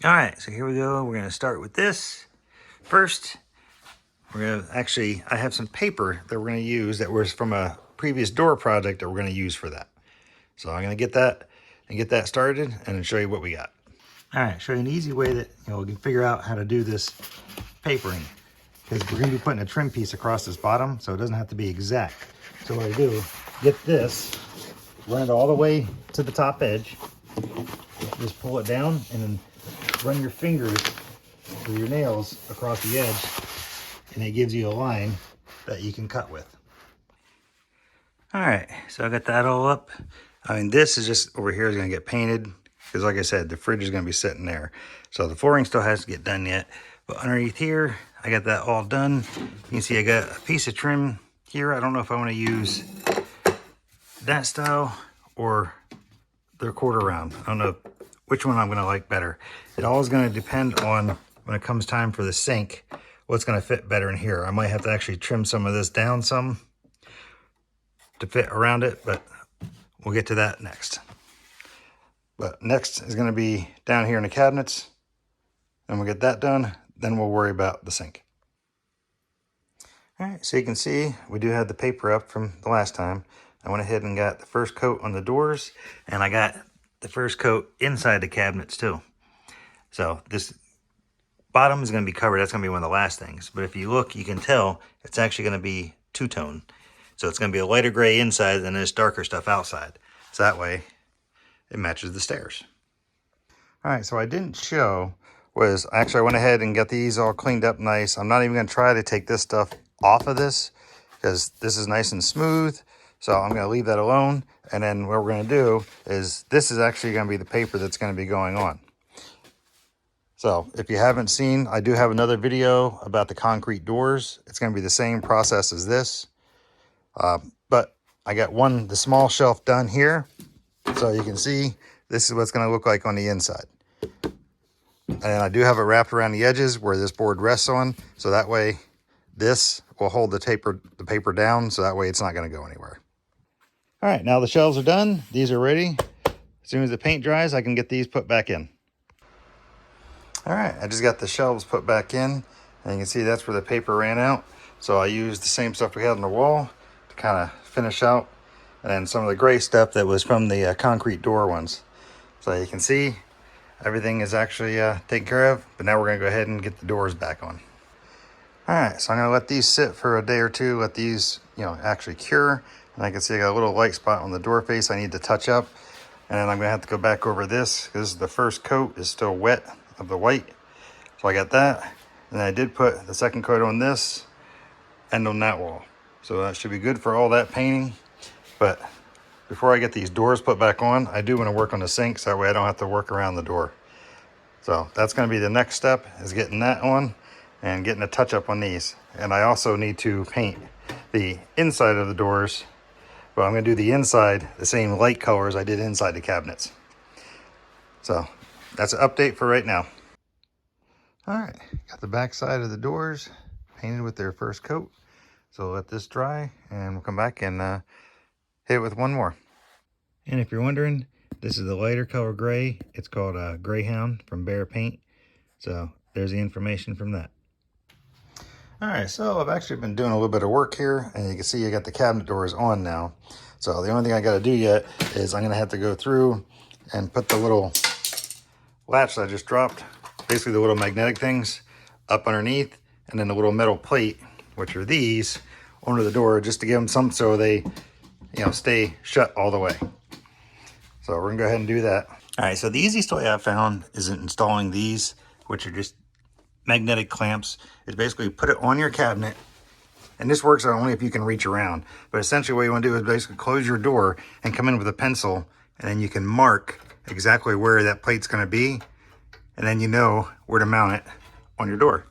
All right, so here we go. We're gonna start with this. First, I have some paper that we're gonna use that was from a previous door project that we're gonna use for that. So I'm gonna get that started and then show you what we got. All right, show you an easy way that we can figure out how to do this papering, because we're gonna be putting a trim piece across this bottom, so it doesn't have to be exact. So what I do, get this, run it all the way to the top edge, just pull it down, and then run your fingers or your nails across the edge, and it gives you a line that you can cut with. All right, so I got that all up. I mean, this is just over here is gonna get painted, because like I said, the fridge is gonna be sitting there. So the flooring still has to get done yet, but underneath here, I got that all done. You can see I got a piece of trim here. I don't know if I wanna use that style or the quarter round. I don't know which one I'm gonna like better. It all is gonna depend on, when it comes time for the sink, what's gonna fit better in here. I might have to actually trim some of this down some to fit around it, but we'll get to that next. But next is gonna be down here in the cabinets, and we'll get that done, then we'll worry about the sink. All right, so you can see we do have the paper up from the last time. I went ahead and got the first coat on the doors, and I got the first coat inside the cabinets too. So this bottom is gonna be covered. That's gonna be one of the last things. But if you look, you can tell it's actually gonna be two-tone. So it's gonna be a lighter gray inside than this darker stuff outside. So that way it matches the stairs. All right, so I didn't show was, actually I went ahead and got these all cleaned up nice. I'm not even gonna try to take this stuff off of this, because this is nice and smooth. So I'm gonna leave that alone. And then what we're gonna do is, this is actually gonna be the paper that's gonna be going on. So if you haven't seen, I do have another video about the concrete doors. It's gonna be the same process as this. But I got the small shelf done here. So you can see, this is what it's gonna look like on the inside. And I do have it wrapped around the edges where this board rests on. So that way this will hold the paper down. So that way it's not gonna go anywhere. All right, now the shelves are done. These are ready. As soon as the paint dries, I can get these put back in. All right, I just got the shelves put back in, and you can see that's where the paper ran out. So I used the same stuff we had on the wall to kind of finish out, and then some of the gray stuff that was from the concrete door ones. So you can see everything is actually taken care of, but now we're gonna go ahead and get the doors back on. All right, so I'm gonna let these sit for a day or two, let these actually cure. And I can see I got a little light spot on the door face I need to touch up. And then I'm gonna have to go back over this, because the first coat is still wet of the white. So I got that. And I did put the second coat on this and on that wall. So that should be good for all that painting. But before I get these doors put back on, I do wanna work on the sinks. That way I don't have to work around the door. So that's gonna be the next step, is getting that on and getting a touch up on these. And I also need to paint the inside of the doors. But I'm gonna do the inside the same light colors I did inside the cabinets. So that's an update for right now. All right, got the back side of the doors painted with their first coat. So let this dry, and we'll come back and hit it with one more. And if you're wondering, this is the lighter color gray. It's called Greyhound from Bear Paint. So there's the information from that. All right, so I've actually been doing a little bit of work here, and you can see I got the cabinet doors on now. So the only thing I got to do yet is I'm going to have to go through and put the little latch that I just dropped, basically the little magnetic things, up underneath, and then the little metal plate, which are these, onto the door, just to give them some so they stay shut all the way. So we're going to go ahead and do that. All right, so the easiest way I've found is installing these, which are just magnetic clamps. Is basically put it on your cabinet, and this works only if you can reach around, but essentially what you want to do is basically close your door and come in with a pencil, and then you can mark exactly where that plate's going to be, and then you know where to mount it on your door.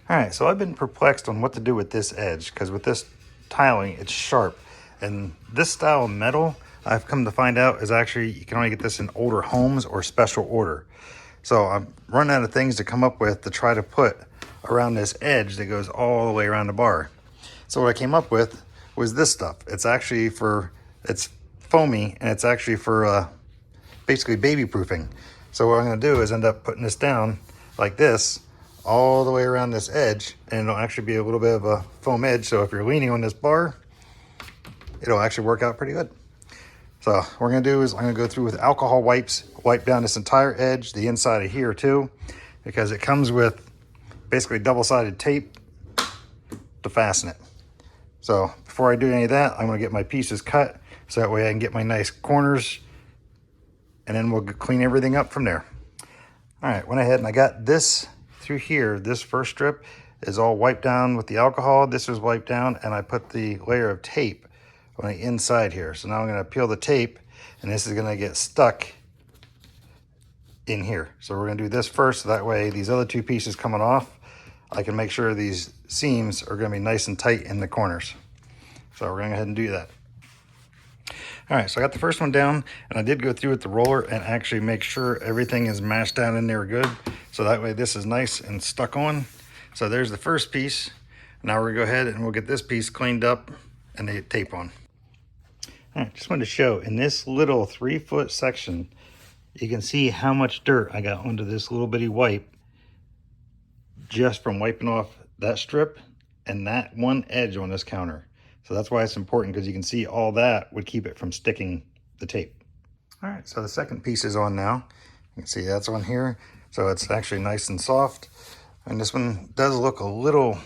All right, so I've been perplexed on what to do with this edge, because with this tiling it's sharp, and this style of metal I've come to find out is actually, you can only get this in older homes or special order. So I'm running out of things to come up with to try to put around this edge that goes all the way around the bar. So what I came up with was this stuff. It's actually it's foamy, and it's actually for basically baby proofing. So what I'm going to do is end up putting this down like this all the way around this edge, and it'll actually be a little bit of a foam edge. So if you're leaning on this bar, it'll actually work out pretty good. So what we're going to do is I'm going to go through with alcohol wipes, wipe down this entire edge, the inside of here too, because it comes with basically double-sided tape to fasten it. So before I do any of that, I'm going to get my pieces cut so that way I can get my nice corners, and then we'll clean everything up from there. All right, went ahead and I got this through here. This first strip is all wiped down with the alcohol. This was wiped down, and I put the layer of tape on the inside here. So now I'm going to peel the tape, and this is going to get stuck in here. So we're going to do this first, so that way these other two pieces coming off, I can make sure these seams are going to be nice and tight in the corners. So we're going to go ahead and do that. All right, so I got the first one down, and I did go through with the roller and actually make sure everything is mashed down in there good. So that way this is nice and stuck on. So there's the first piece. Now we're gonna go ahead and we'll get this piece cleaned up and the tape on. All right, just wanted to show in this little 3-foot section, you can see how much dirt I got onto this little bitty wipe just from wiping off that strip and that one edge on this counter. So that's why it's important, because you can see all that would keep it from sticking the tape. All right, so the second piece is on now. You can see that's on here. So it's actually nice and soft. And this one does look a little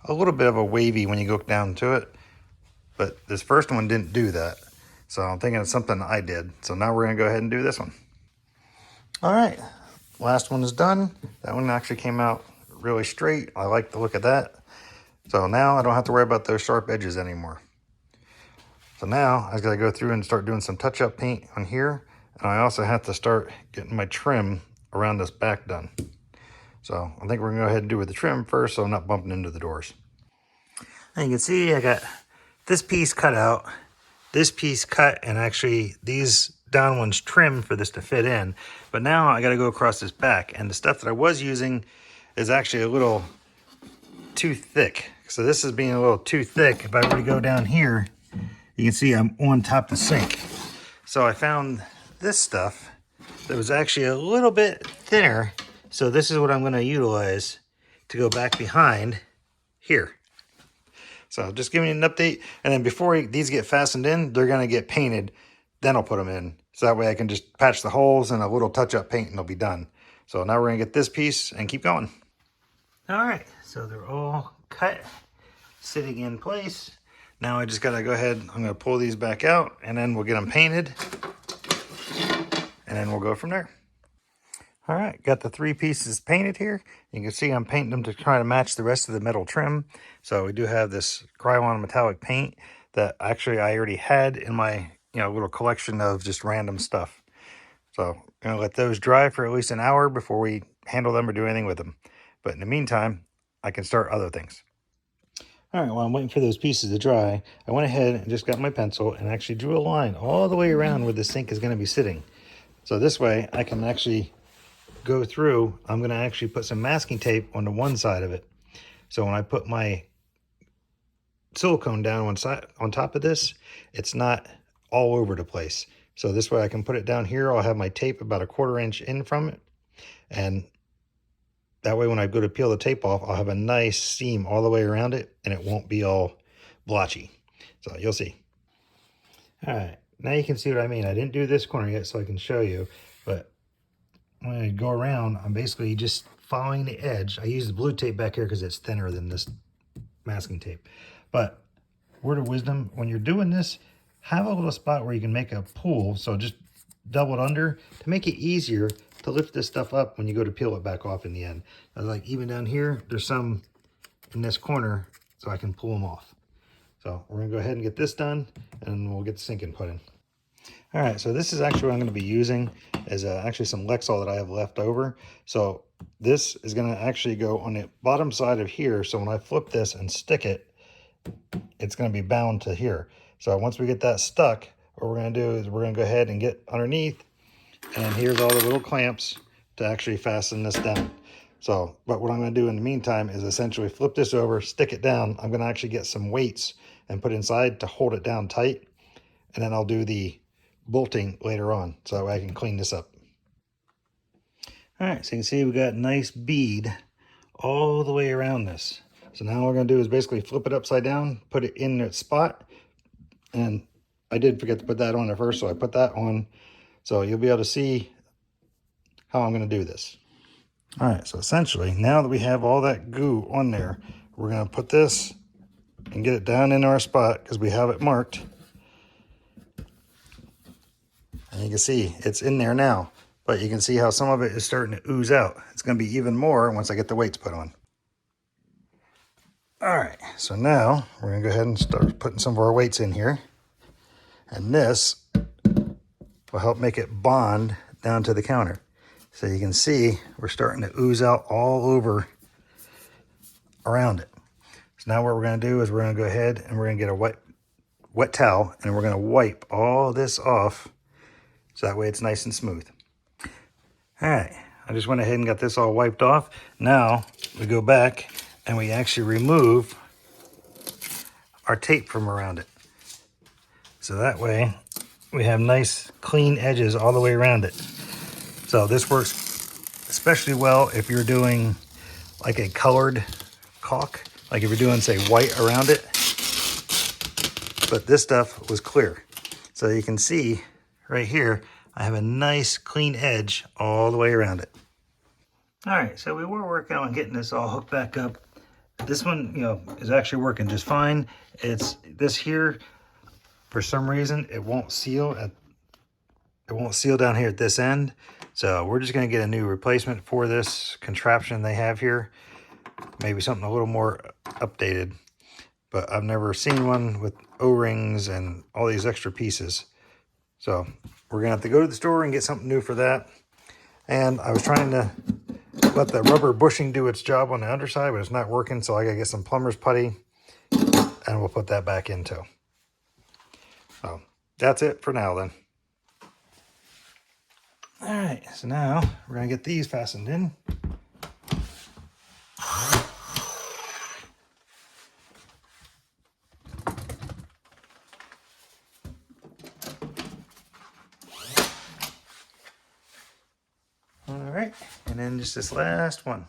bit of a wavy when you go down to it. But this first one didn't do that. So I'm thinking it's something I did. So now we're gonna go ahead and do this one. All right, last one is done. That one actually came out really straight. I like the look of that. So now I don't have to worry about those sharp edges anymore. So now I gotta go through and start doing some touch-up paint on here. And I also have to start getting my trim around this back done. So I think we're gonna go ahead and do with the trim first so I'm not bumping into the doors. And you can see I got this piece cut out, this piece cut, and actually these down ones trimmed for this to fit in. But now I gotta go across this back, and the stuff that I was using is actually a little too thick. So this is being a little too thick. If I were to go down here, you can see I'm on top of the sink. So I found this stuff that was actually a little bit thinner. So this is what I'm gonna utilize to go back behind here. So just giving you an update. And then before these get fastened in, they're gonna get painted. Then I'll put them in. So that way I can just patch the holes and a little touch-up paint and they'll be done. So now we're gonna get this piece and keep going. All right, so they're all cut, sitting in place. Now I just gotta go ahead, I'm gonna pull these back out and then we'll get them painted and then we'll go from there. All right, got the 3 pieces painted here. You can see I'm painting them to try to match the rest of the metal trim. So we do have this Krylon metallic paint that actually I already had in my little collection of just random stuff. So I'm gonna let those dry for at least an hour before we handle them or do anything with them. But in the meantime, I can start other things. All right, while I'm waiting for those pieces to dry, I went ahead and just got my pencil and actually drew a line all the way around where the sink is gonna be sitting. So this way I can actually go through, I'm gonna actually put some masking tape on the one side of it. So when I put my silicone down on top of this, it's not all over the place. So this way I can put it down here. I'll have my tape about a 1/4 inch in from it. And that way when I go to peel the tape off, I'll have a nice seam all the way around it and it won't be all blotchy. So you'll see. All right, now you can see what I mean. I didn't do this corner yet so I can show you, but when I go around, I'm basically just following the edge. I use the blue tape back here because it's thinner than this masking tape. But word of wisdom, when you're doing this, have a little spot where you can make a pull. So just double it under to make it easier to lift this stuff up when you go to peel it back off in the end. Like even down here, there's some in this corner so I can pull them off. So we're gonna go ahead and get this done and we'll get the sink put in. All right, so this is actually what I'm gonna be using is actually some Lexol that I have left over. So this is gonna actually go on the bottom side of here. So when I flip this and stick it, it's gonna be bound to here. So once we get that stuck, what we're gonna do is we're gonna go ahead and get underneath, and here's all the little clamps to actually fasten this down. So, but what I'm gonna do in the meantime is essentially flip this over, stick it down. I'm gonna actually get some weights and put inside to hold it down tight. And then I'll do the bolting later on so that way I can clean this up. All right, so you can see we got a nice bead all the way around this. So now what we're going to do is basically flip it upside down, put it in its spot. And I did forget to put that on at first, so I put that on. So you'll be able to see how I'm going to do this. All right, so essentially, now that we have all that goo on there, we're going to put this and get it down in our spot because we have it marked. And you can see it's in there now, but you can see how some of it is starting to ooze out. It's going to be even more once I get the weights put on. All right, so now we're going to go ahead and start putting some of our weights in here. And this will help make it bond down to the counter. So you can see we're starting to ooze out all over around it. So now what we're going to do is we're going to go ahead and we're going to get a wet towel and we're going to wipe all this off so that way it's nice and smooth. All right, I just went ahead and got this all wiped off. Now we go back and we actually remove our tape from around it. So that way we have nice clean edges all the way around it. So this works especially well if you're doing like a colored caulk, like if you're doing say white around it, but this stuff was clear. So you can see right here, I have a nice clean edge all the way around it. All right, so we were working on getting this all hooked back up. This one, is actually working just fine. It's this here, for some reason, it won't seal down here at this end. So we're just gonna get a new replacement for this contraption they have here. Maybe something a little more updated, but I've never seen one with O-rings and all these extra pieces. So we're gonna have to go to the store and get something new for that. And I was trying to let the rubber bushing do its job on the underside, but it's not working. So I gotta get some plumber's putty and we'll put that back in too. So that's it for now then. All right, so now we're gonna get these fastened in. All right, and then just this last one.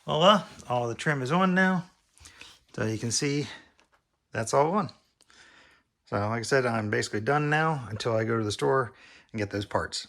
Voila, all the trim is on now. So you can see that's all on. So like I said, I'm basically done now until I go to the store and get those parts.